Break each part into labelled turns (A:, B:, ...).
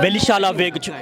A: వెలిశాల వేగుచు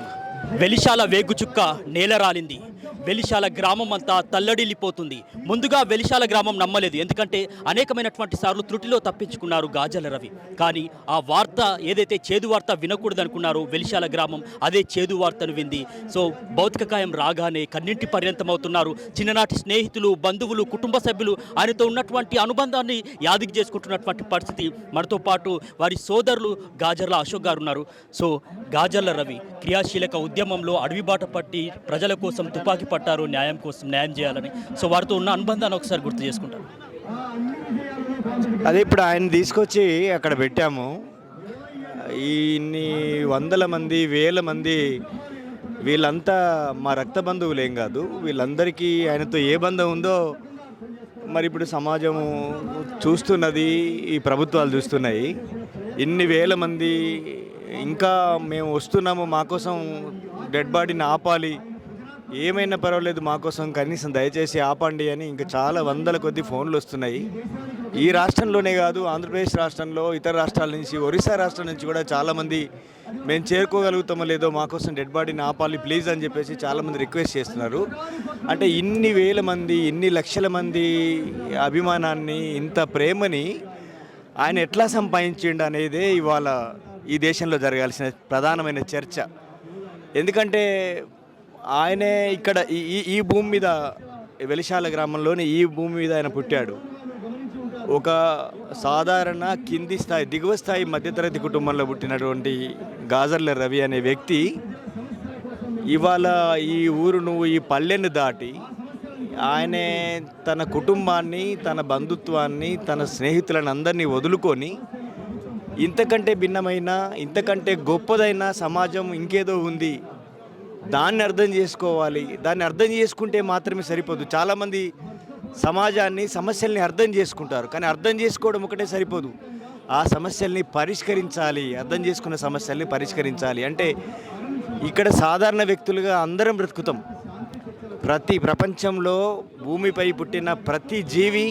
A: వెలిశాల వేగుచుక్క నేలరాలింది. వెలిశాల గ్రామం అంతా తల్లడిల్లిపోతుంది. ముందుగా వెలిశాల గ్రామం నమ్మలేదు, ఎందుకంటే అనేకమైనటువంటి సార్లు త్రుటిలో తప్పించుకున్నారు గాజల రవి. కానీ ఆ వార్త ఏదైతే చేదు వార్త వినకూడదు అనుకున్నారో వెలిశాల గ్రామం అదే చేదు వార్తను వింది. సో భౌతిక కాయం రాగానే కన్నింటి పర్యంతమవుతున్నారు. చిన్ననాటి స్నేహితులు, బంధువులు, కుటుంబ సభ్యులు ఆయనతో ఉన్నటువంటి అనుబంధాన్ని యాదికి చేసుకుంటున్నటువంటి పరిస్థితి. మనతో పాటు వారి సోదరులు గాజర్ల అశోక్ గారు ఉన్నారు. సో గాజర్ల రవి క్రియాశీలక ఉద్యమంలో అడవిబాట పట్టి ప్రజల కోసం తుపాకీ పట్టారు, న్యాయం కోసం న్యాయం చేయాలని. సో వారితో ఉన్న అనుబంధాన్ని ఒకసారి గుర్తు చేసుకుంటారు.
B: అదే ఇప్పుడు ఆయన తీసుకొచ్చి అక్కడ పెట్టాము. ఇన్ని వందల మంది, వేల మంది, వీళ్ళంతా మా రక్త బంధువులు ఏం కాదు. వీళ్ళందరికీ ఆయనతో ఏ బంధం ఉందో మరి ఇప్పుడు సమాజము చూస్తున్నది, ఈ ప్రభుత్వాలు చూస్తున్నాయి. ఇన్ని వేల మంది ఇంకా మేము వస్తున్నాము, మా కోసం డెడ్ బాడీని ఆపాలి, ఏమైనా పర్వాలేదు మా కోసం కనీసం దయచేసి ఆపండి అని ఇంకా చాలా వందల కొద్ది ఫోన్లు వస్తున్నాయి. ఈ రాష్ట్రంలోనే కాదు, ఆంధ్రప్రదేశ్ రాష్ట్రంలో, ఇతర రాష్ట్రాల నుంచి, ఒరిస్సా రాష్ట్రం నుంచి కూడా చాలామంది మేము చేరుకోగలుగుతామో లేదో మా కోసం డెడ్ బాడీని ఆపాలి ప్లీజ్ అని చెప్పేసి చాలామంది రిక్వెస్ట్ చేస్తున్నారు. అంటే ఇన్ని వేల మంది, ఇన్ని లక్షల మంది అభిమానాన్ని, ఇంత ప్రేమని ఆయన ఎట్లా సంపాదించిండు అనేదే ఇవాళ ఈ దేశంలో జరగాల్సిన ప్రధానమైన చర్చ. ఎందుకంటే ఆయనే ఇక్కడ ఈ భూమి మీద, వెలిశాల గ్రామంలోని ఈ భూమి మీద ఆయన పుట్టాడు. ఒక సాధారణ కింది స్థాయి, దిగువ స్థాయి మధ్యతరగతి కుటుంబంలో పుట్టినటువంటి గాజర్ల రవి అనే వ్యక్తి ఇవాళ ఈ ఊరును, ఈ పల్లెను దాటి ఆయనే తన కుటుంబాన్ని, తన బంధుత్వాన్ని, తన స్నేహితులను అందరినీ వదులుకొని ఇంతకంటే భిన్నమైన, ఇంతకంటే గొప్పదైన సమాజం ఇంకేదో ఉంది, దాన్ని అర్థం చేసుకోవాలి, దాన్ని అర్థం చేసుకుంటే మాత్రమే సరిపోదు. చాలామంది సమాజాన్ని, సమస్యల్ని అర్థం చేసుకుంటారు, కానీ అర్థం చేసుకోవడం ఒకటే సరిపోదు. ఆ సమస్యల్ని పరిష్కరించాలి, అర్థం చేసుకున్న సమస్యల్ని పరిష్కరించాలి. అంటే ఇక్కడ సాధారణ వ్యక్తులుగా అందరం బ్రతుకుతాం. ప్రపంచంలో భూమిపై పుట్టిన ప్రతి జీవి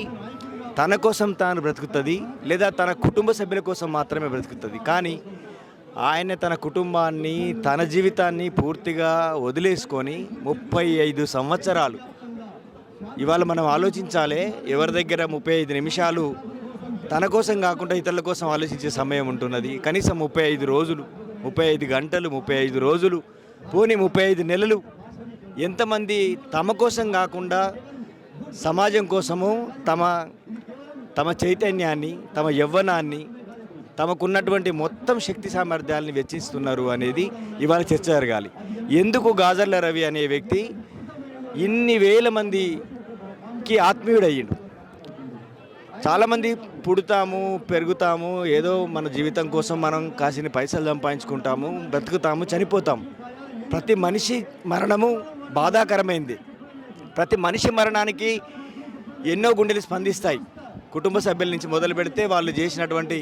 B: తన కోసం తాను బ్రతుకుతుంది, లేదా తన కుటుంబ సభ్యుల కోసం మాత్రమే బ్రతుకుతుంది. కానీ ఆయన తన కుటుంబాన్ని, తన జీవితాన్ని పూర్తిగా వదిలేసుకొని 35 సంవత్సరాలు, ఇవాళ మనం ఆలోచించాలి, ఎవరి దగ్గర 35 నిమిషాలు తన కోసం కాకుండా ఇతరుల కోసం ఆలోచించే సమయం ఉంటున్నది. కనీసం 35 రోజులు, 35 గంటలు, 35 రోజులు, పోనీ 35 నెలలు ఎంతమంది తమ కోసం కాకుండా సమాజం కోసము తమ చైతన్యాన్ని, తమ యవ్వనాన్ని, తమకున్నటువంటి మొత్తం శక్తి సామర్థ్యాలని వెచ్చిస్తున్నారు అనేది ఇవాళ చర్చ జరగాలి. ఎందుకు గాజర్ల రవి అనే వ్యక్తి ఇన్ని వేల మందికి ఆత్మీయుడయ్యిండు? చాలామంది పుడతాము, పెరుగుతాము, ఏదో మన జీవితం కోసం మనం కాసిన పైసలు సంపాదించుకుంటాము, బ్రతుకుతాము, చనిపోతాము. ప్రతి మనిషి మరణము బాధాకరమైంది. ప్రతి మనిషి మరణానికి ఎన్నో గుండెలు స్పందిస్తాయి. కుటుంబ సభ్యుల నుంచి మొదలు పెడితే వాళ్ళు చేసినటువంటి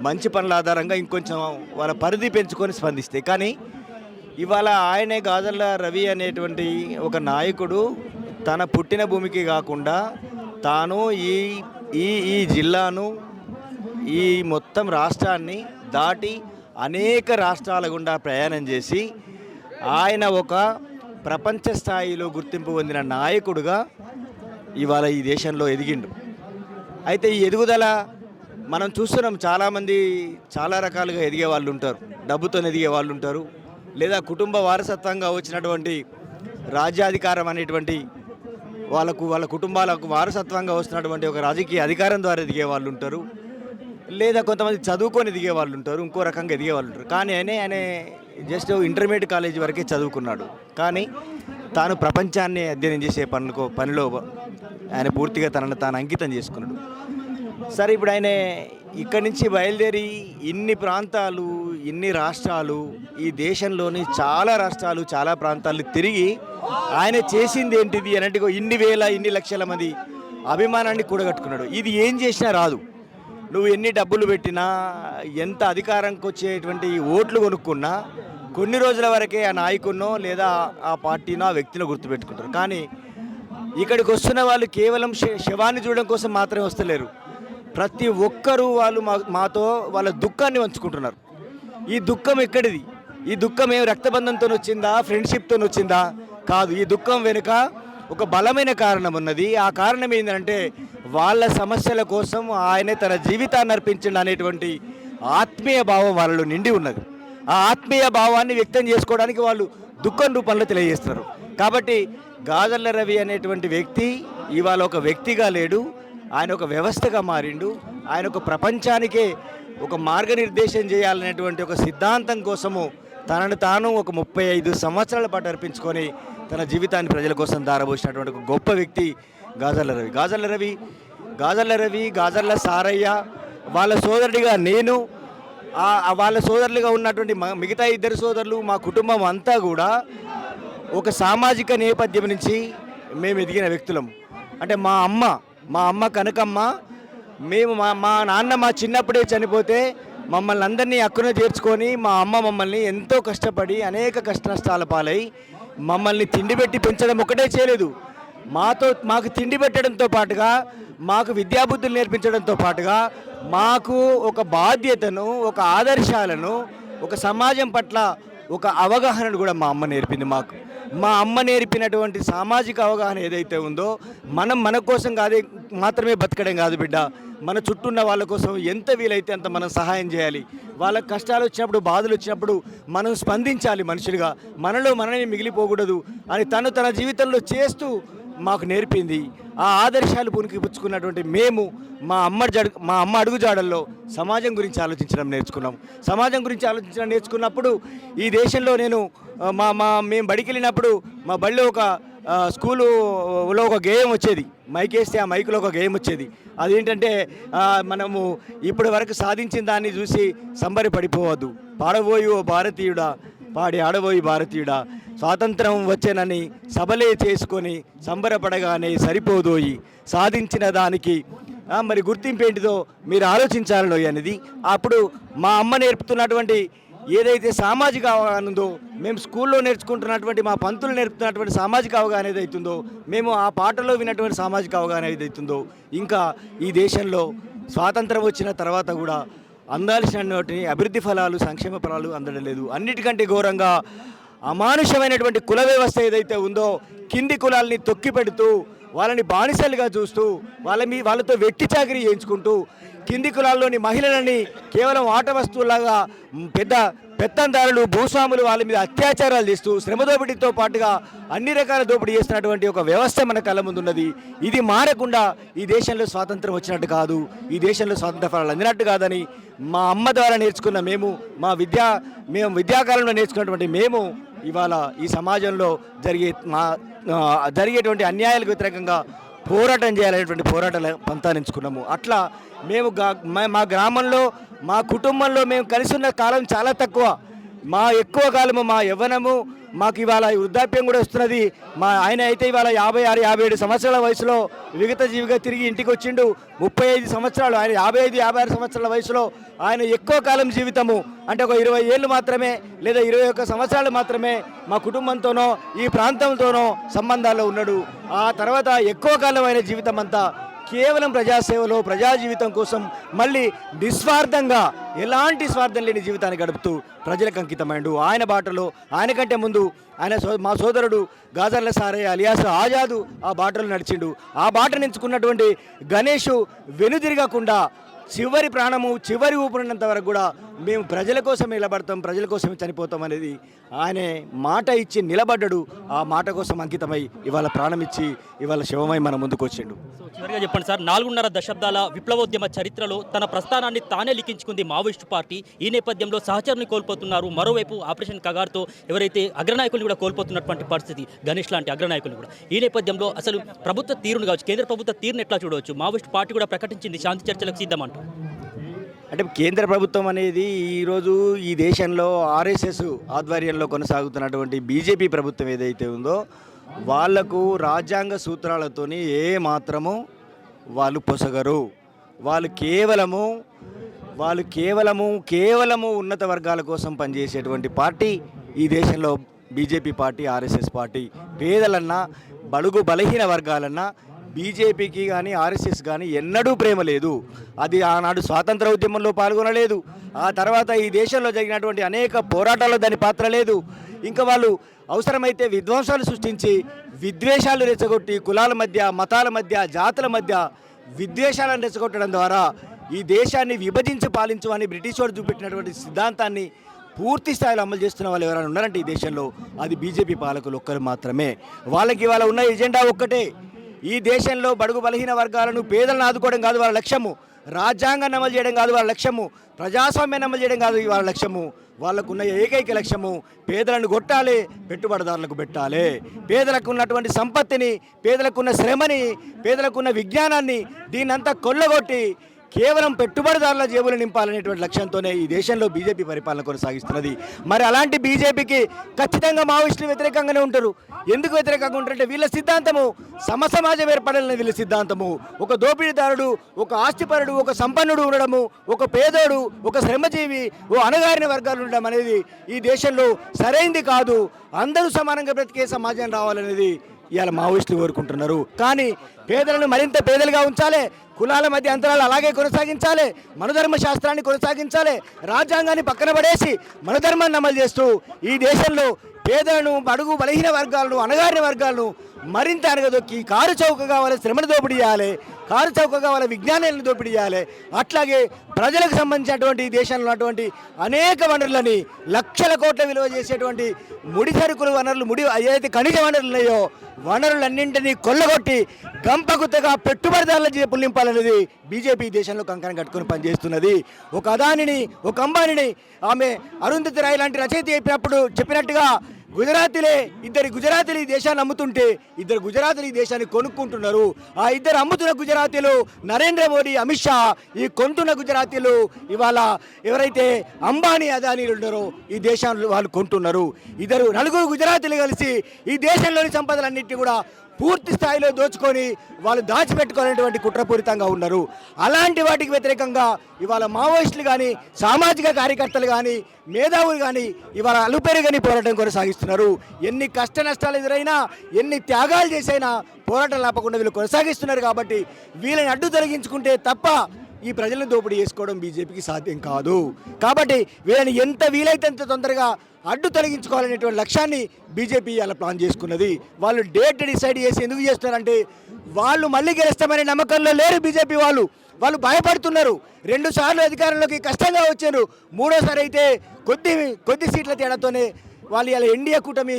B: మంచి పనుల ఆధారంగా ఇంకొంచెం వాళ్ళ పరిధి పెంచుకొని స్పందిస్తాయి. కానీ ఇవాళ ఆయనే గాజర్ల రవి అనేటువంటి ఒక నాయకుడు తన పుట్టిన భూమికి కాకుండా తాను ఈ జిల్లాను, ఈ మొత్తం రాష్ట్రాన్ని దాటి అనేక రాష్ట్రాల గుండా ప్రయాణం చేసి ఆయన ఒక ప్రపంచ స్థాయిలో గుర్తింపు పొందిన నాయకుడుగా ఇవాళ ఈ దేశంలో ఎదిగిండు. అయితే ఈ ఎదుగుదల మనం చూస్తున్నాం. చాలామంది చాలా రకాలుగా ఎదిగే వాళ్ళు ఉంటారు, డబ్బుతో ఎదిగే వాళ్ళు ఉంటారు, లేదా కుటుంబ వారసత్వంగా వచ్చినటువంటి రాజ్యాధికారం అనేటువంటి వాళ్ళ కుటుంబాలకు వారసత్వంగా వస్తున్నటువంటి ఒక రాజకీయ అధికారం ద్వారా ఎదిగే వాళ్ళు ఉంటారు, లేదా కొంతమంది చదువుకొని ఎదిగే వాళ్ళు ఉంటారు, ఇంకో రకంగా ఎదిగే వాళ్ళు ఉంటారు. కానీ ఆయన జస్ట్ ఇంటర్మీడియట్ కాలేజీ వరకే చదువుకున్నాడు. కానీ తాను ప్రపంచాన్ని అధ్యయనం చేసే పనిలో ఆయన పూర్తిగా తనను తాను అంకితం చేసుకున్నాడు. సరే, ఇప్పుడు ఆయన ఇక్కడి నుంచి బయలుదేరి ఇన్ని ప్రాంతాలు, ఇన్ని రాష్ట్రాలు, ఈ దేశంలోని చాలా రాష్ట్రాలు, చాలా ప్రాంతాలు తిరిగి ఆయన చేసింది ఏంటిది అన్నట్టుగా ఇన్ని లక్షల మంది అభిమానాన్ని కూడగట్టుకున్నాడు. ఇది ఏం చేసినా రాదు. నువ్వు ఎన్ని డబ్బులు పెట్టినా, ఎంత అధికారంకి వచ్చేటువంటి ఓట్లు కొనుక్కున్నా కొన్ని రోజుల వరకే ఆ నాయకున్నో లేదా ఆ పార్టీనో ఆ వ్యక్తినో గుర్తుపెట్టుకుంటారు. కానీ ఇక్కడికి వస్తున్న వాళ్ళు కేవలం శవాన్ని చూడడం కోసం మాత్రమే వస్తలేరు. ప్రతి ఒక్కరూ వాళ్ళు మాతో వాళ్ళ దుఃఖాన్ని పంచుకుంటున్నారు. ఈ దుఃఖం ఎక్కడిది? ఈ దుఃఖం ఏం రక్తబంధంతో వచ్చిందా, ఫ్రెండ్షిప్తో వచ్చిందా? కాదు. ఈ దుఃఖం వెనుక ఒక బలమైన కారణం ఉన్నది. ఆ కారణం ఏంటంటే వాళ్ళ సమస్యల కోసం ఆయనే తన జీవితాన్ని అర్పించండి అనేటువంటి ఆత్మీయ భావం వాళ్ళలో నిండి ఉన్నది. ఆ ఆత్మీయ భావాన్ని వ్యక్తం చేసుకోవడానికి వాళ్ళు దుఃఖం రూపంలో తెలియజేస్తారు. కాబట్టి గాజర్ల రవి అనేటువంటి వ్యక్తి ఇవాళ ఒక వ్యక్తిగా లేడు, ఆయన ఒక వ్యవస్థగా మారిండు. ఆయన ఒక ప్రపంచానికే ఒక మార్గనిర్దేశం చేయాలనేటువంటి ఒక సిద్ధాంతం కోసము తనను తాను ఒక 35 సంవత్సరాల పాటు అర్పించుకొని తన జీవితాన్ని ప్రజల కోసం దారబోసినటువంటి ఒక గొప్ప వ్యక్తి గాజర్ల రవి. గాజర్ల రవి, గాజర్ల సారయ్య, వాళ్ళ సోదరుడిగా నేను, వాళ్ళ సోదరులుగా ఉన్నటువంటి మిగతా 2 సోదరులు, మా కుటుంబం అంతా కూడా ఒక సామాజిక నేపథ్యం నుంచి మేము ఎదిగిన వ్యక్తులం. అంటే మా అమ్మ కనకమ్మ, మేము మా నాన్న మా చిన్నప్పుడే చనిపోతే మమ్మల్ని అందరినీ అక్కున చేర్చుకొని మా అమ్మ మమ్మల్ని ఎంతో కష్టపడి అనేక కష్ట నష్టాల పాలై మమ్మల్ని తిండి పెట్టి పెంచడం ఒకటే చేయలేదు, మాకు తిండి పెట్టడంతో పాటుగా మాకు విద్యాబుద్ధులు నేర్పించడంతో పాటుగా మాకు ఒక బాధ్యతను, ఒక ఆదర్శాలను, ఒక సమాజం పట్ల ఒక అవగాహనను కూడా మా అమ్మ నేర్పింది మాకు. మా అమ్మ నేర్పినటువంటి సామాజిక అవగాహన ఏదైతే ఉందో, మనం మన కోసం మాత్రమే బతకడం కాదు బిడ్డ, మన చుట్టూ ఉన్న వాళ్ళ కోసం ఎంత వీలైతే అంత మనం సహాయం చేయాలి. వాళ్ళ కష్టాలు వచ్చినప్పుడు, బాధలు వచ్చినప్పుడు మనం స్పందించాలి మనుషులుగా, మనలో మనమే మిగిలిపోకూడదు అని తన జీవితంలో చేస్తూ మాకు నేర్పింది. ఆ ఆదర్శాలు పుణికిపుచ్చుకున్నటువంటి మేము మా అమ్మ అడుగుజాడల్లో సమాజం గురించి ఆలోచించడం నేర్చుకున్నాం. సమాజం గురించి ఆలోచించడం నేర్చుకున్నప్పుడు ఈ దేశంలో నేను మేము బడికి వెళ్ళినప్పుడు మా బడిలో ఒక స్కూలులో ఒక గేయం వచ్చేది, మైక్ వేస్తే ఆ మైకులో ఒక గేయం వచ్చేది. అదేంటంటే మనము ఇప్పటి వరకు సాధించిన దాన్ని చూసి సంబరపడిపోవద్దు, పాడబోయి ఓ భారతీయుడా, పాడి ఆడబోయి భారతీయుడా, స్వాతంత్రం వచ్చేనని సబలే చేసుకొని సంబరపడగానే సరిపోదోయి, సాధించిన దానికి మరి గుర్తింపు ఏంటిదో మీరు ఆలోచించాలని అనేది. అప్పుడు మా అమ్మ నేర్పుతున్నటువంటి ఏదైతే సామాజిక అవగాహన ఉందో, మేము స్కూల్లో నేర్చుకుంటున్నటువంటి మా పంతులు నేర్పుతున్నటువంటి సామాజిక అవగాహన ఏదైతుందో, మేము ఆ పాటలో విన్నటువంటి సామాజిక అవగాహన ఏదైతుందో, ఇంకా ఈ దేశంలో స్వాతంత్రం వచ్చిన తర్వాత కూడా అందాల్సినటువంటి అభివృద్ధి ఫలాలు, సంక్షేమ ఫలాలు అందడం లేదు. అన్నిటికంటే ఘోరంగా అమానుషమైనటువంటి కుల వ్యవస్థ ఏదైతే ఉందో, కింది కులాల్ని తొక్కిపెడుతూ వాళ్ళని బానిసలుగా చూస్తూ వాళ్ళతో వెట్టి చాకరీ చేయించుకుంటూ కింది కులాల్లోని మహిళలని కేవలం ఆట వస్తువులాగా పెత్తందారులు, భూస్వాములు వాళ్ళ మీద అత్యాచారాలు చేస్తూ శ్రమ దోపిడీతో పాటుగా అన్ని రకాల దోపిడీ చేస్తున్నటువంటి ఒక వ్యవస్థ మన కళ్ళ ముందున్నది. ఇది మారకుండా ఈ దేశంలో స్వాతంత్రం వచ్చినట్టు కాదు, ఈ దేశంలో స్వాతంత్ర ఫలాలు అందినట్టు కాదని మా అమ్మ ద్వారా నేర్చుకున్న మేము విద్యాకాలంలో నేర్చుకున్నటువంటి మేము ఇవాళ ఈ సమాజంలో జరిగేటువంటి అన్యాయాలకు వ్యతిరేకంగా పోరాటం చేయాలనేటువంటి పోరాటాల పంతానించుకున్నాము. అట్లా మేము మా గ్రామంలో, మా కుటుంబంలో మేము కలిసి ఉన్న కాలం చాలా తక్కువ. మా ఎక్కువ కాలము మా యవ్వనము మాకు ఇవాళ వృద్ధాప్యం కూడా వస్తున్నది. ఆయన అయితే ఇవాళ 56, 57 సంవత్సరాల వయసులో విగత జీవిగా తిరిగి ఇంటికి వచ్చిండు. 35 సంవత్సరాలు, ఆయన 55, 56 సంవత్సరాల వయసులో ఆయన ఎక్కువ కాలం జీవితము అంటే ఒక 20 ఏళ్ళు మాత్రమే లేదా 21 సంవత్సరాలు మాత్రమే మా కుటుంబంతోనో ఈ ప్రాంతంతోనో సంబంధాల్లో ఉన్నాడు. ఆ తర్వాత ఎక్కువ కాలం ఆయన జీవితం అంతా కేవలం ప్రజాసేవలో, ప్రజా జీవితం కోసం మళ్ళీ నిస్వార్థంగా ఎలాంటి స్వార్థం లేని జీవితాన్ని గడుపుతూ ప్రజలకు అంకితమైండు. ఆయన బాటలో, ఆయన కంటే ముందు మా సోదరుడు గాజర్ల సారయ్య అలియాస్ ఆజాదు ఆ బాటలో నడిచిండు. ఆ బాట నించుకున్నటువంటి గణేష్ వెనుదిరగకుండా చివరి ప్రాణము, చివరి ఊపిరినంత వరకు కూడా మేము ప్రజల కోసం నిలబడతాం, ప్రజల కోసం చనిపోతాం అనేది ఆయనే మాట ఇచ్చి నిలబడ్డాడు. ఆ మాట కోసం అంకితమై ఇవాళ ప్రాణం ఇచ్చి ఇవాళ శివమై మన ముందుకు వచ్చిండు.
A: సో చివరిగా చెప్పండి సార్, 4.5 దశాబ్దాల విప్లవోద్యమ చరిత్రలో తన ప్రస్థానాన్ని తానే లిఖించుకుంది మావోయిస్టు పార్టీ. ఈ నేపథ్యంలో సహచరుని కోల్పోతున్నారు. మరోవైపు ఆపరేషన్ కగార్తో ఎవరైతే అగ్రనాయకులు కూడా కోల్పోతున్నటువంటి పరిస్థితి, గణేష్ లాంటి అగ్రనాయకులు కూడా. ఈ నేపథ్యంలో అసలు ప్రభుత్వ తీరును కావచ్చు, కేంద్ర ప్రభుత్వ తీరును ఎట్లా చూడవచ్చు? మావోయిస్టు పార్టీ కూడా ప్రకటించింది శాంతి చర్చలకు సిద్ధమంటూ.
B: అంటే కేంద్ర ప్రభుత్వం అనేది ఈరోజు ఈ దేశంలో ఆర్ఎస్ఎస్ ఆధ్వర్యంలో కొనసాగుతున్నటువంటి బీజేపీ ప్రభుత్వం ఏదైతే ఉందో, వాళ్లకు రాజ్యాంగ సూత్రాలతోని ఏ మాత్రము వాళ్ళు పొసగరు. వాళ్ళు కేవలము ఉన్నత వర్గాల కోసం పనిచేసేటువంటి పార్టీ ఈ దేశంలో బీజేపీ పార్టీ, ఆర్ఎస్ఎస్ పార్టీ. పేదలన్నా, బడుగు బలహీన వర్గాలన్నా బీజేపీకి కానీ ఆర్ఎస్ఎస్ కానీ ఎన్నడూ ప్రేమ లేదు. అది ఆనాడు స్వాతంత్ర ఉద్యమంలో పాల్గొనలేదు. ఆ తర్వాత ఈ దేశంలో జరిగినటువంటి అనేక పోరాటాల్లో దాని పాత్ర లేదు. ఇంకా వాళ్ళు అవసరమైతే విధ్వంసాలు సృష్టించి విద్వేషాలు రెచ్చగొట్టి కులాల మధ్య, మతాల మధ్య, జాతుల మధ్య విద్వేషాలను రెచ్చగొట్టడం ద్వారా ఈ దేశాన్ని విభజించి పాలించమని బ్రిటిష్ వాడు చూపెట్టినటువంటి సిద్ధాంతాన్ని పూర్తి స్థాయిలో అమలు చేస్తున్న వాళ్ళు ఎవరైనా ఉన్నారంటే ఈ దేశంలో అది బీజేపీ పాలకులు ఒక్కరు మాత్రమే. వాళ్ళకి ఇవాళ ఉన్న ఎజెండా ఒక్కటే, ఈ దేశంలో బడుగు బలహీన వర్గాలను పేదలను ఆదుకోవడం కాదు వాళ్ళ లక్ష్యము, రాజ్యాంగాన్ని అమలు చేయడం కాదు వాళ్ళ లక్ష్యము, ప్రజాస్వామ్యాన్ని అమలు చేయడం కాదు వాళ్ళ లక్ష్యము. వాళ్ళకున్న ఏకైక లక్ష్యము పేదలను కొట్టాలి, పెట్టుబడిదారులకు పెట్టాలి. పేదలకు ఉన్నటువంటి సంపత్తిని, పేదలకున్న శ్రమని, పేదలకున్న విజ్ఞానాన్ని దీన్నంతా కొల్లగొట్టి కేవలం పెట్టుబడిదారుల జేబులు నింపాలనేటువంటి లక్ష్యంతోనే ఈ దేశంలో బీజేపీ పరిపాలన కొనసాగిస్తున్నది. మరి అలాంటి బీజేపీకి ఖచ్చితంగా మావోయిస్టులు వ్యతిరేకంగానే ఉంటారు. ఎందుకు వ్యతిరేకంగా ఉంటారంటే వీళ్ళ సిద్ధాంతము సమసమాజం ఏర్పడాలని వీళ్ళ సిద్ధాంతము. ఒక దోపిడీదారుడు, ఒక ఆస్తిపరుడు, ఒక సంపన్నుడు ఉండడము, ఒక పేదోడు, ఒక శ్రమజీవి, ఓ అణగారిన వర్గాలు ఉండడం అనేది ఈ దేశంలో సరైంది కాదు. అందరూ సమానంగా బ్రతికే సమాజం రావాలనేది ఇవాళ మావోయిస్టులు కోరుకుంటున్నారు. కానీ పేదలను మరింత పేదలుగా ఉంచాలి, కులాల మధ్య అంతరాలు అలాగే కొనసాగించాలి, మనధర్మ శాస్త్రాన్ని కొనసాగించాలి, రాజ్యాంగాన్ని పక్కన పడేసి మనధర్మాన్ని అమలు చేస్తూ ఈ దేశంలో పేదలను, బడుగు బలహీన వర్గాలను, అణగారిన వర్గాలను మరింత అనగదొక్కి కారు చౌకగా వాళ్ళ శ్రమను దోపిడీ చేయాలి, కారు చౌకగా వాళ్ళ విజ్ఞానాలను దోపిడీ చేయాలి. అట్లాగే ప్రజలకు సంబంధించినటువంటి ఈ దేశంలో ఉన్నటువంటి అనేక వనరులని, లక్షల కోట్ల విలువ చేసేటువంటి ముడి సరుకులు వనరులు, ఏదైతే ఖనిజ వనరులు ఉన్నాయో వనరులన్నింటినీ కొల్లగొట్టి గంపగుత్తగా పెట్టుబడిదారుల జేబులు నింపాలనేది బీజేపీ దేశంలో కంకణం కట్టుకుని పనిచేస్తున్నది. ఒక అదానిని, ఒక అంబానీని, ఆమె అరుంధతి రాయ్ లాంటి రచయిత చెప్పినట్టుగా ఇద్దరు గుజరాతీలు ఈ దేశాన్ని అమ్ముతుంటే ఇద్దరు గుజరాతీలు ఈ దేశాన్ని కొనుక్కుంటున్నారు. ఆ ఇద్దరు అమ్ముతున్న గుజరాతీలు నరేంద్ర మోడీ, అమిత్ షా. ఈ కొంటున్న గుజరాతీలు ఇవాళ ఎవరైతే అంబానీ, అదానీలు ఉన్నారో ఈ దేశాన్ని వాళ్ళు కొంటున్నారు. నలుగురు గుజరాతీలు కలిసి ఈ దేశంలోని సంపదలన్నింటినీ కూడా పూర్తి స్థాయిలో దోచుకొని వాళ్ళు దాచిపెట్టుకోవాలనేటువంటి కుట్రపూరితంగా ఉన్నారు. అలాంటి వాటికి వ్యతిరేకంగా ఇవాళ మావోయిస్టులు కానీ, సామాజిక కార్యకర్తలు కానీ, మేధావులు కానీ ఇవాళ అలుపెరుగని పోరాటం కొనసాగిస్తున్నారు. ఎన్ని కష్ట నష్టాలు ఎదురైనా, ఎన్ని త్యాగాలు చేసైనా పోరాటం ఆపకుండా వీళ్ళు కొనసాగిస్తున్నారు. కాబట్టి వీళ్ళని అడ్డు తొలగించుకుంటే తప్ప ఈ ప్రజలను దోపిడీ చేసుకోవడం బీజేపీకి సాధ్యం కాదు. కాబట్టి వీళ్ళని ఎంత వీలైతే అంత తొందరగా అడ్డు తొలగించుకోవాలనేటువంటి లక్ష్యాన్ని బీజేపీ అలా ప్లాన్ చేసుకున్నది. వాళ్ళు డేట్ డిసైడ్ చేసి ఎందుకు చేస్తున్నారంటే వాళ్ళు మళ్ళీ గెలుస్తామనే నమ్మకంలో లేరు బీజేపీ వాళ్ళు. వాళ్ళు భయపడుతున్నారు. 2 సార్లు అధికారంలోకి కష్టంగా వచ్చారు. 3ఓసారి అయితే కొద్ది సీట్ల తేడాతోనే వాళ్ళు ఇలా ఎన్డీఏ కూటమి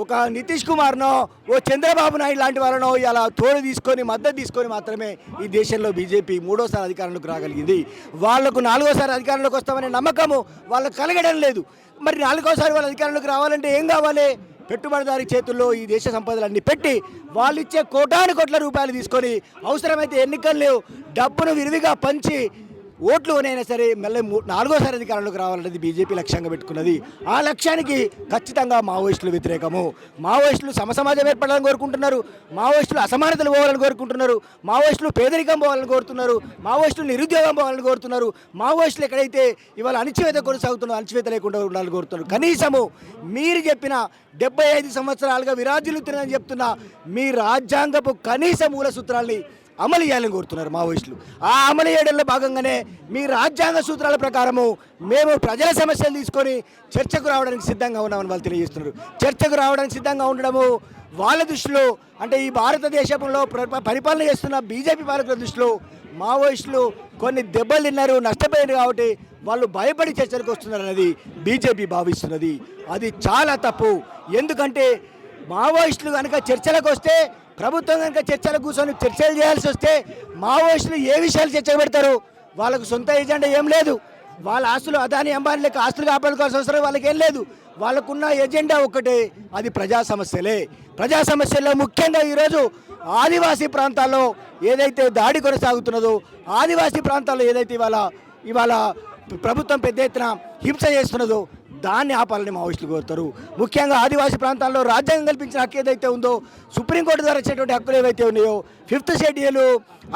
B: ఒక నితీష్ కుమార్నో, ఓ చంద్రబాబు నాయుడు లాంటి వాళ్ళనో ఇలా మద్దతు తీసుకొని మాత్రమే ఈ దేశంలో బీజేపీ 3ఓసారి అధికారంలోకి రాగలిగింది. వాళ్లకు 4ఓసారి అధికారంలోకి వస్తామనే నమ్మకము వాళ్ళకు కలగడం లేదు. మరి 4ఓసారి వాళ్ళ అధికారంలోకి రావాలంటే ఏం కావాలి? పెట్టుబడిదారి చేతుల్లో ఈ దేశ సంపదలన్నీ పెట్టి వాళ్ళు ఇచ్చే కోటాను కోట్ల రూపాయలు తీసుకొని అవసరమైతే ఎన్నికల్లో డబ్బును విరివిగా పంచి ఓట్లు అయినా సరే మళ్ళీ 4ఓసారి అధికారంలోకి రావాలనేది బీజేపీ లక్ష్యంగా పెట్టుకున్నది. ఆ లక్ష్యానికి ఖచ్చితంగా మావోయిస్టులు వ్యతిరేకము. మావోయిస్టులు సమసమాజం ఏర్పడాలని కోరుకుంటున్నారు, మావోయిస్టులు అసమానతలు పోవాలని కోరుకుంటున్నారు, మావోయిస్టులు పేదరికం పోవాలని కోరుతున్నారు, మావోయిస్టులు నిరుద్యోగం పోవాలని కోరుతున్నారు, మావోయిస్టులు ఎక్కడైతే ఇవాళ అణచివేత కొనసాగుతుందో అణచివేత లేకుండా ఉండాలని కోరుతున్నారు. కనీసము మీరు చెప్పిన 75 సంవత్సరాలుగా విరాజిల్లుతున్నారని చెప్తున్న మీ రాజ్యాంగపు కనీస మూల సూత్రాల్ని అమలు చేయాలని కోరుతున్నారు మావోయిస్టులు. ఆ అమలు చేయడంలో భాగంగానే మీ రాజ్యాంగ సూత్రాల ప్రకారము మేము ప్రజల సమస్యలు తీసుకొని చర్చకు రావడానికి సిద్ధంగా ఉన్నామని వాళ్ళు తెలియజేస్తున్నారు. చర్చకు రావడానికి సిద్ధంగా ఉండడము వాళ్ళ దృష్టిలో, అంటే ఈ భారతదేశంలో పరిపాలన చేస్తున్న బీజేపీ పాలకుల దృష్టిలో మావోయిస్టులు కొన్ని దెబ్బలు తిన్నారు, నష్టపోయారు. కాబట్టి వాళ్ళు భయపడి చర్చలకు వస్తున్నారు అనేది బీజేపీ భావిస్తున్నది. అది చాలా తప్పు. ఎందుకంటే మావోయిస్టులు కనుక చర్చలకు వస్తే, ప్రభుత్వం కనుక చర్చలు కూర్చొని చర్చలు చేయాల్సి వస్తే మావోయిస్టులు ఏ విషయాలు చర్చకు పెడతారు? వాళ్ళకు సొంత ఎజెండా ఏం లేదు. వాళ్ళ ఆస్తులు అదాని అంబానీ లెక్క ఆస్తులు కాపాడుకోవాల్సిన అవసరం వాళ్ళకి ఏం లేదు. వాళ్ళకున్న ఎజెండా ఒక్కటే, అది ప్రజా సమస్యలే. ప్రజా సమస్యల్లో ముఖ్యంగా ఈరోజు ఆదివాసీ ప్రాంతాల్లో ఏదైతే దాడి కొనసాగుతున్నదో, ఆదివాసీ ప్రాంతాల్లో ఏదైతే ఇవాళ ప్రభుత్వం పెద్ద ఎత్తున హింస చేస్తున్నదో దాన్ని ఆపాలని మావోయిస్టులు కోరుతారు. ముఖ్యంగా ఆదివాసీ ప్రాంతాల్లో రాజ్యాంగం కల్పించిన హక్కు ఏదైతే ఉందో, సుప్రీంకోర్టు ద్వారా వచ్చేటువంటి హక్కులు ఏవైతే ఉన్నాయో, 5th షెడ్యూల్,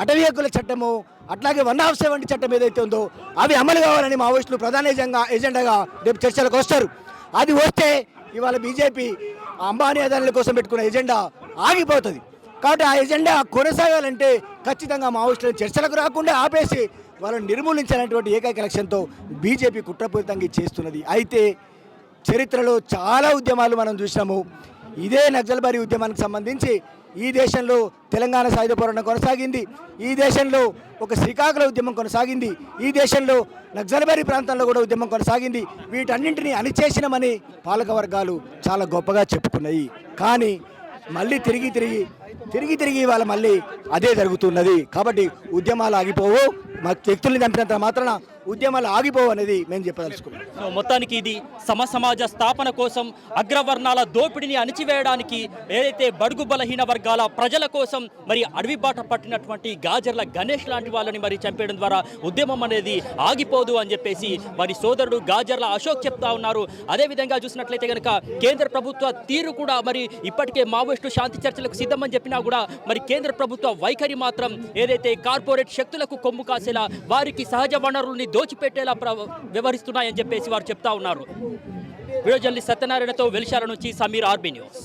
B: అటవీ హక్కుల చట్టము, అట్లాగే 1/7 చట్టం ఏదైతే ఉందో అవి అమలు కావాలని మావోయిస్టులు ప్రధాన ఎజెండాగా రేపు చర్చలకు వస్తారు. అది వస్తే ఇవాళ బీజేపీ అంబానీ అదానుల కోసం పెట్టుకున్న ఎజెండా ఆగిపోతుంది.
C: కాబట్టి ఆ ఎజెండా కొనసాగాలంటే ఖచ్చితంగా మావోయిస్టులను చర్చలకు రాకుండా ఆపేసి వాళ్ళని నిర్మూలించాలనేటువంటి ఏకైక లక్ష్యంతో బీజేపీ కుట్రపూరితంగా ఇది చేస్తున్నది. అయితే చరిత్రలో చాలా ఉద్యమాలు మనం చూసినాము. ఇదే నక్సల్బరీ ఉద్యమానికి సంబంధించి ఈ దేశంలో తెలంగాణ సాయుధ పోరాటం కొనసాగింది, ఈ దేశంలో ఒక శ్రీకాకుళం ఉద్యమం కొనసాగింది, ఈ దేశంలో నక్సల్బరీ ప్రాంతంలో కూడా ఉద్యమం కొనసాగింది. వీటన్నింటినీ అణిచేసినమని పాలక వర్గాలు చాలా గొప్పగా చెప్పుకున్నాయి. కానీ మళ్ళీ తిరిగి ఇవాళ మళ్ళీ అదే జరుగుతున్నది. కాబట్టి ఉద్యమాలు ఆగిపోవు, మా వ్యక్తుల్ని చంపినంత మాత్రాన ఉద్యమాలు ఆగిపోవు అనేది మేము చెప్పదలుచుకున్నాం.
A: సో మొత్తానికి ఇది సమాజ స్థాపన కోసం అగ్రవర్ణాల దోపిడిని అణిచివేయడానికి ఏదైతే బడుగు బలహీన వర్గాల ప్రజల కోసం మరి అడవి బాట పట్టినటువంటి గాజర్ల గణేష్ లాంటి వాళ్ళని మరి చంపేయడం ద్వారా ఉద్యమం అనేది ఆగిపోదు అని చెప్పేసి మరి సోదరుడు గాజర్ల అశోక్ చెప్తా ఉన్నారు. అదేవిధంగా చూసినట్లయితే కనుక కేంద్ర ప్రభుత్వ తీరు కూడా మరి ఇప్పటికే మావోయిస్టు శాంతి చర్చలకు సిద్ధమని చెప్పినా కూడా మరి కేంద్ర ప్రభుత్వ వైఖరి మాత్రం ఏదైతే కార్పొరేట్ శక్తులకు కొమ్ము కాసేలా వారికి సహజ వనరుల్ని దోచిపెట్టేలా వ్యవహరిస్తున్నాయని చెప్పేసి వారు చెప్తా ఉన్నారు. వీడియో జర్నలిస్ట్ సత్యనారాయణతో వెలిశాల నుంచి సమీర్, ఆర్బీ న్యూస్.